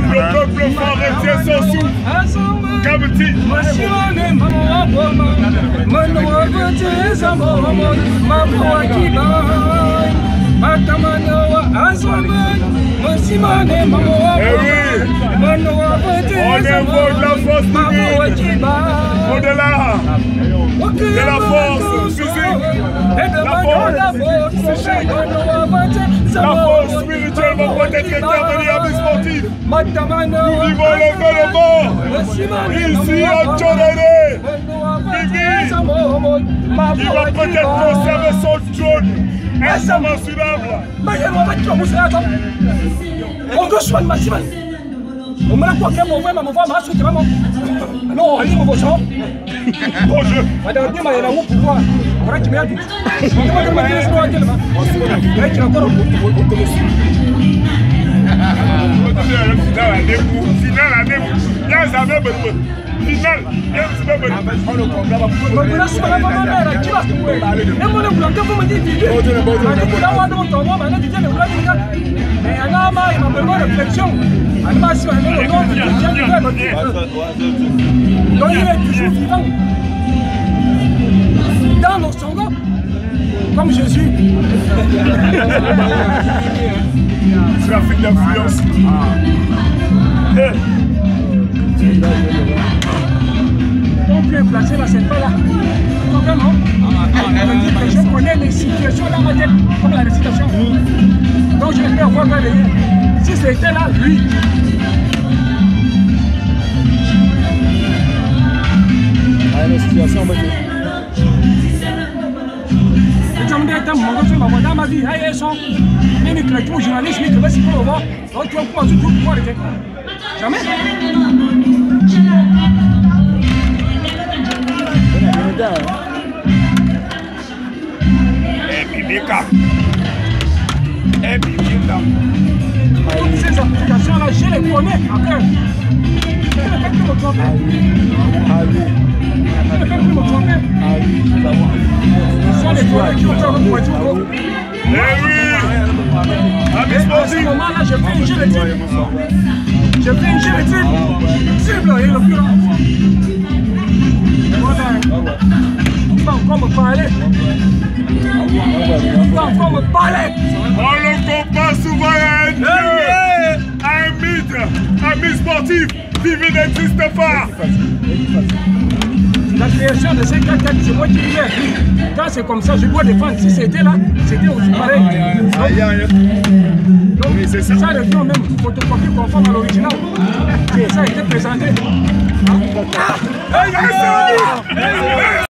Le peuple fort retient son souffle. Kabati. On invoque la force divine. Au-delà de la force physique, la force spirituelle va peut-être intervenir à mes sportifs. Nous vivons l'événement ici à Tchonéré. Vivi, il va peut-être conserver son trône insurmontable. On me l'a quoi qu'elle m'envoie, ma voix, ma soute, maman. Non, il me chant. Bon jeu. Madame, dis-moi, il y a un pouvoir. Voilà qui m'a dit. Je vais te mettre les soins tellement. Tu as encore un Final à Nébou. Il y a un jamais bon. Final. Il y a un jamais bon. Mais là, je suis pas la mère. Qui va se trouver? Et moi, le blanc, vous me dites, il est. Là, on a mon temps, on a dit, il y a mais un homme, il m'a besoin de réflexion. Un homme, si on a le nom, il tient du verbe. Donc, il est toujours vivant. Dans nos sangles, comme Jésus. C'est l'Afrique d'influence. On peut placer là, c'est pas là. Vraiment. Je connais les situations dans ma tête, comme la récitation. Donc je vais voir vers les. Si c'était là, lui. Ah, la situation, ma vie. Dans ma vie, ils sont. Mais les journalistes, mais tu vas s'y faire voir. Donc tu vas pouvoir tout pouvoir les jamais. Toutes ces applications-là, je les connais en cœur. Je ne peux plus me tromper. Je ne peux plus me tromper. Ce sont les toilettes qui ont fait le voiture. Eh oui! À ce moment-là, je fais une génétique. Je fais une génétique. Cible et le plus grand. Il va encore me parler. Il va encore me parler. On le compare souvent à un dieu, à un mythe, un mythe sportif. Vivi n'existe pas. La création de ces 4 c'est moi qui l'ai. Quand c'est comme ça, je dois défendre. Si c'était là, c'était aussi pareil. Donc, c'est ça le nom même, photocopie conforme à l'original. Ça a été présenté.